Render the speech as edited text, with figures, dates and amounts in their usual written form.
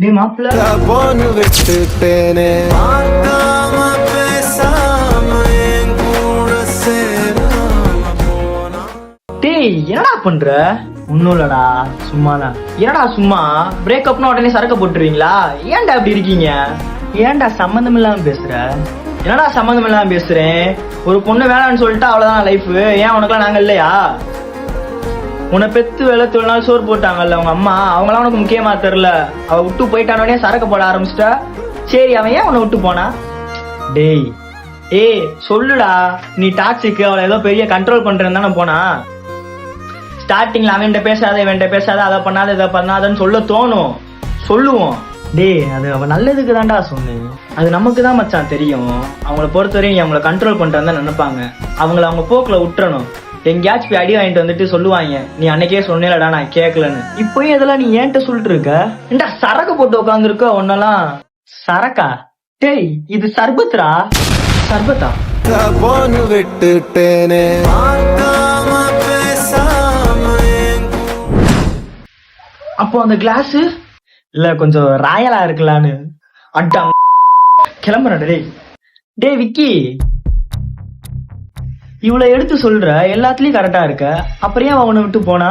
நீ மாப்பிள்ள போன்னு விட்டுட்டேனே பார்க்காம பேசாம என் கூட சேராம போனா. டேய் என்னடா பண்ற? ஒன்னும் இல்லடா, சும்மாதான். என்னடா சும்மா பிரேக்கப்னா உடனே சரக்க போட்டுருவீங்களா? ஏன்டா அப்படி இருக்கீங்க? ஏன்டா சம்மந்தம் இல்லாம பேசுற? என்னடா சம்மந்தம் இல்லாம பேசுறேன்? ஒரு பொண்ணு வேணான்னு சொல்லிட்டு அவ்வளவுதான் லைஃப். ஏன் உனக்குலாம் நாங்க இல்லையா? உன்னை பெத்து வேலை 12 நாள் சோறு போட்டாங்கல்ல உங்க அம்மா, அவங்களாம் உனக்கு முக்கியமா தெரியல. அவ விட்டு போயிட்டானோடனே சரக்கு போட ஆரம்பிச்சிட்டா. சரி, அவன் ஏன் உன்னை விட்டு போனா? டேய் ஏய் சொல்லுடா, நீ டாக்ஸிக்கு அவளை ஏதோ பெரிய கண்ட்ரோல் பண்றேன்னு தானே போனா. ஸ்டார்டிங்ல அவன்கிட்ட பேசாத இவன்கிட்ட பேசாத, அதை பண்ணாத இதை பண்ணாதன்னு சொல்ல தோணும், சொல்லுவோம். டேய் அது அவ நல்லதுக்கு தான்டா சொன்னேன். அது நமக்கு தான் மச்சான் தெரியும். அவங்கள பொறுத்தவரையும் அவங்கள கண்ட்ரோல் பண்றதா நினைப்பாங்க. அவங்கள அவங்க போக்குல விட்டுறணும். எங்கேயாச்சும் போய் அடி வாங்கிட்டு வந்துட்டு சொல்லுவாங்க, நீ அன்னைக்கே சொன்னேலடா நான் கேட்கலன்னு. இப்பயும் இதெல்லாம் நீ ஏன்ட்ட சொல்லிட்டு இருக்க? ஏண்டா சரக்கு போட்டு உட்காந்துருக்க ஒன்னெல்லாம்? சரக்கா? டேய் இது சர்பத்ரா. சர்பத்தா? போன்னு விட்டுட்டேனே பார்க்காம பேசாம என் அப்போ அந்த கிளாஸ் இல்ல கொஞ்சம் ராயலா இருக்கலான்னு. அட்டா கிளம்புறா. டேய் டேய் விக்கி, இவ்வளவு எடுத்து சொல்ற, எல்லாத்துலயும் கரெக்டா இருக்க, அப்புறம் ஏன் அவனை விட்டு போனா?